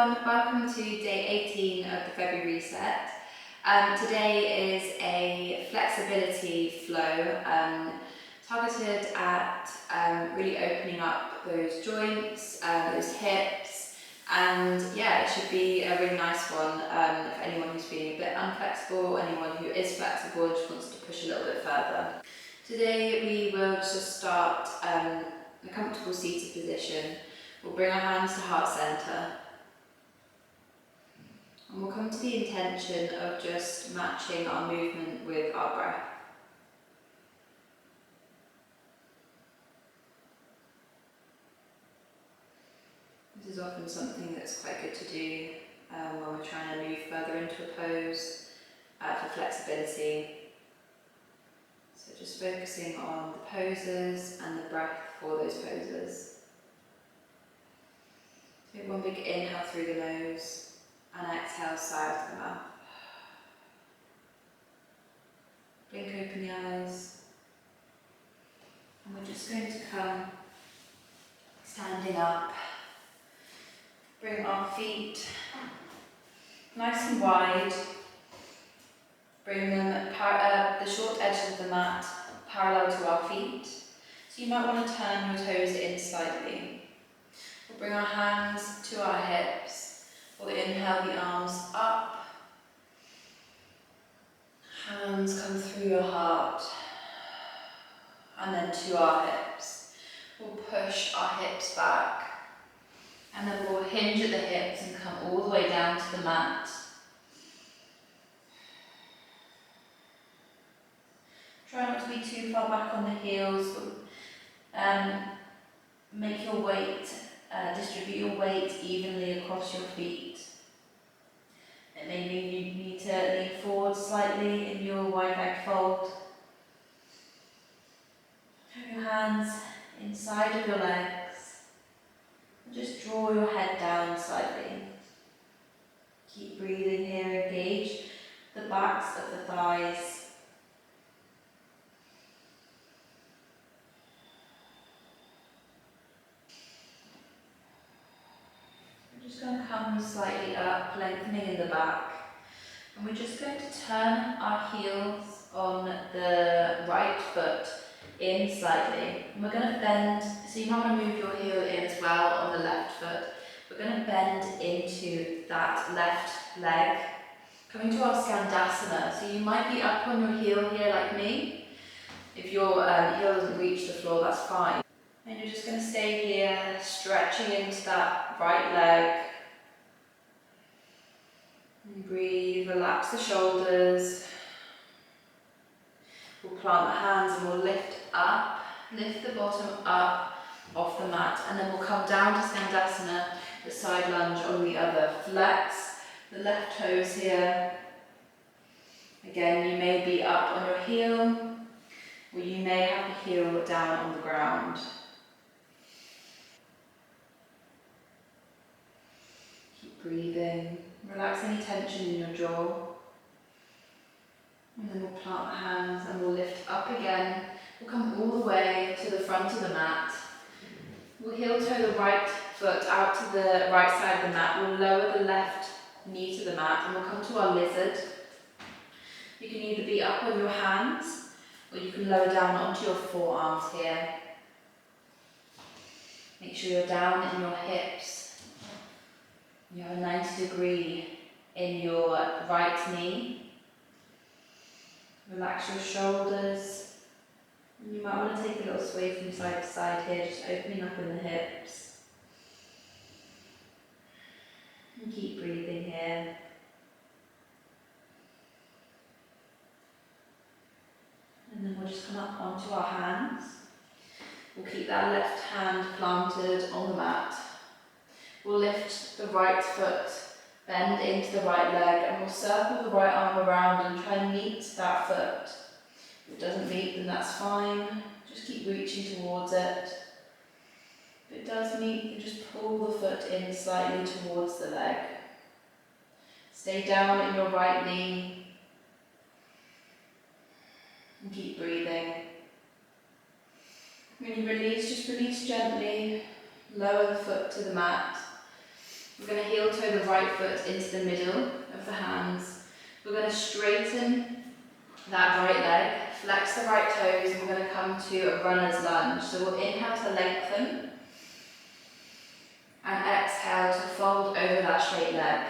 everyone, welcome to day 18 of the February reset. Today is a flexibility flow targeted at really opening up those joints, those hips, and yeah, it should be a really nice one for anyone who's feeling a bit unflexible, anyone who is flexible and just wants to push a little bit further. Today we will just start in a comfortable seated position. We'll bring our hands to heart center. And we'll come to the intention of just matching our movement with our breath. This is often something that's quite good to do when we're trying to move further into a pose for flexibility. So just focusing on the poses and the breath for those poses. Take one big inhale through the nose and exhale, sigh out the mouth. Blink open the eyes, and we're just going to come standing up. Bring our feet nice and wide. Bring them the short edges of the mat parallel to our feet. So you might want to turn your toes in slightly. We'll bring our hands to our hips. We'll inhale the arms up. Hands come through your heart. And then to our hips. We'll push our hips back. And then we'll hinge at the hips and come all the way down to the mat. Try not to be too far back on the heels. Make your weight, distribute your weight evenly across your feet. It may mean you need to lean forward slightly in your wide leg fold. Have your hands inside of your legs. And just draw your head down slightly. Keep breathing here, engage the backs of the thighs. We're just going to come slightly up, lengthening in the back. And we're just going to turn our heels on the right foot in slightly. And we're going to bend, so you might want to move your heel in as well on the left foot. We're going to bend into that left leg, coming to our Skandasana. So you might be up on your heel here like me. If your heel doesn't reach the floor, that's fine. And you're just going to stay here, stretching into that right leg. And breathe, relax the shoulders. We'll plant the hands and we'll lift up, lift the bottom up off the mat, and then we'll come down to Skandasana, the side lunge on the other. Flex the left toes here. Again, you may be up on your heel, or you may have the heel down on the ground. Keep breathing. Relax any tension in your jaw. And then we'll plant the hands and we'll lift up again. We'll come all the way to the front of the mat. We'll heel toe the right foot out to the right side of the mat. We'll lower the left knee to the mat and we'll come to our lizard. You can either be up on your hands or you can lower down onto your forearms here. Make sure you're down in your hips. You have a 90-degree in your right knee. Relax your shoulders. You might want to take a little sway from side to side here, just opening up in the hips. And keep breathing here. And then we'll just come up onto our hands. We'll keep that left hand planted on the mat. We'll lift the right foot, bend into the right leg, and we'll circle the right arm around and try and meet that foot. If it doesn't meet, then that's fine. Just keep reaching towards it. If it does meet, then just pull the foot in slightly towards the leg. Stay down in your right knee. And keep breathing. When you release, just release gently. Lower the foot to the mat. We're going to heel toe the right foot into the middle of the hands. We're going to straighten that right leg, flex the right toes, and we're going to come to a runner's lunge. So we'll inhale to lengthen and exhale to fold over that straight leg.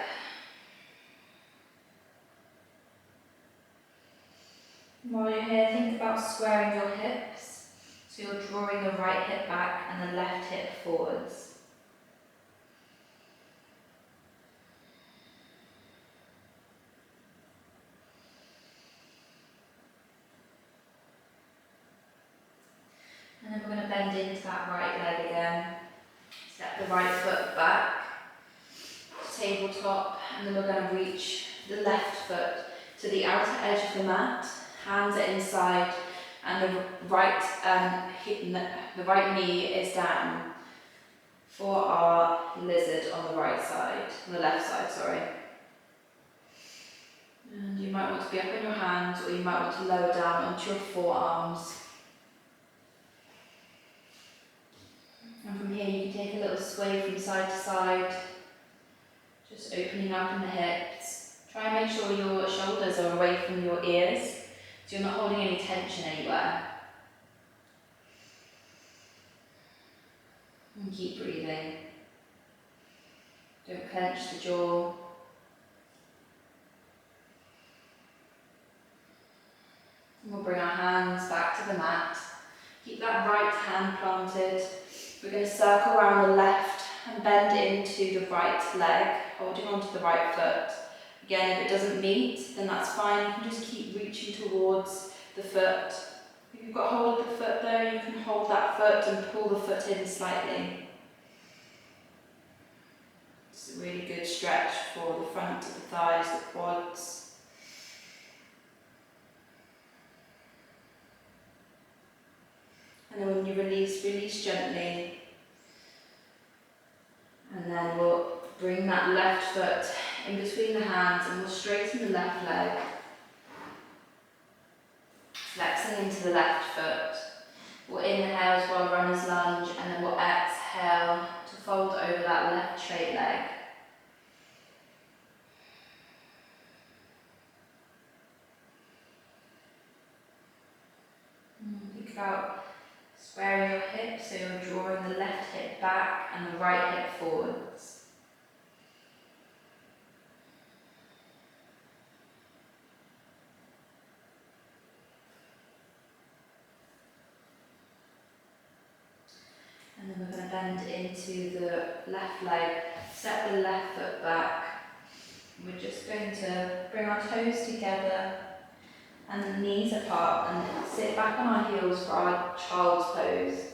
While you're here, think about squaring your hips. So you're drawing the right hip back and the left hip forwards. And then we're going to bend into that right leg again. Step the right foot back, tabletop, and then we're going to reach the left foot to the outer edge of the mat. Hands are inside, and the right knee is down for our lizard on the right side, on the left side, sorry. And you might want to be up on your hands, or you might want to lower down onto your forearms. And from here you can take a little sway from side to side, just opening up in the hips. Try and make sure your shoulders are away from your ears, so you're not holding any tension anywhere. And keep breathing. Don't clench the jaw. And we'll bring our hands back to the mat. Keep that right hand planted. We're going to circle around the left and bend into the right leg, holding onto the right foot. Again, if it doesn't meet, then that's fine. You can just keep reaching towards the foot. If you've got hold of the foot though, you can hold that foot and pull the foot in slightly. It's a really good stretch for the front of the thighs, the quads. And then when you release, release gently. And then we'll bring that left foot in between the hands and we'll straighten the left leg. Flexing into the left foot. We'll inhale to our runner's lunge and then we'll exhale to fold over that left straight leg. Think about squaring your hips, so you're drawing the left hip back and the right hip forwards. And then we're going to bend into the left leg, step the left foot back. We're just going to bring our toes together and the knees apart and sit back on our heels for our child's pose.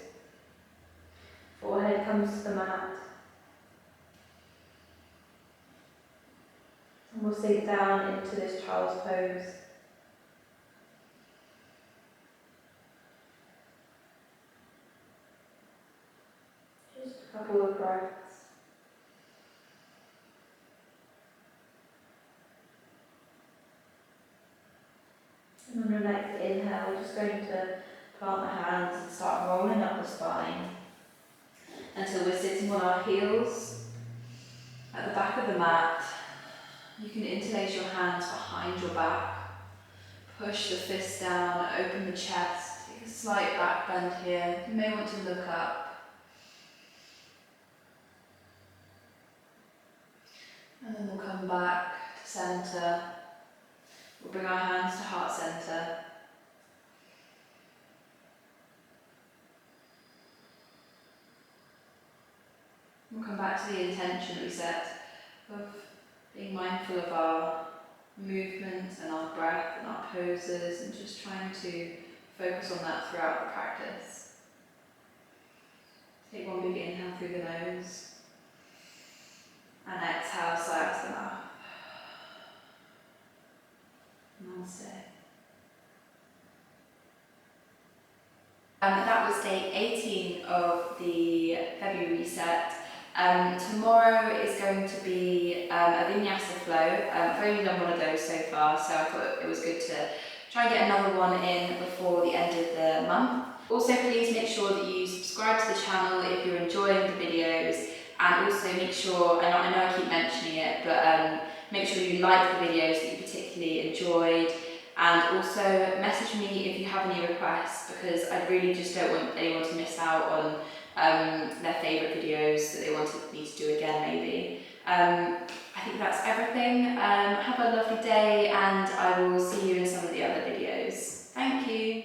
Forehead comes to the mat. And we'll sink down into this child's pose. Just a couple of breaths. And on your next inhale, we're just going to plant the hands and start rolling up the spine until we're sitting on our heels at the back of the mat. You can interlace your hands behind your back, push the fists down, open the chest, take a slight back bend here. You may want to look up. And then we'll come back to centre. We'll bring our hands to heart centre. We'll come back to the intention that we set of being mindful of our movements and our breath and our poses and just trying to focus on that throughout the practice. Take one big inhale through the nose and exhale, sigh out to the mouth. Namaste. That was day 18 of the February reset. Tomorrow is going to be a vinyasa flow. I've only done one of those so far, so I thought it was good to try and get another one in before the end of the month. Also, please make sure that you subscribe to the channel if you're enjoying the videos, And also make sure, I know I keep mentioning it, but make sure you like the videos that you particularly enjoyed, and also message me if you have any requests, because I really just don't want anyone to miss out on their favourite videos that they wanted me to do again maybe. I think that's everything. Have a lovely day, and I will see you in some of the other videos. Thank you.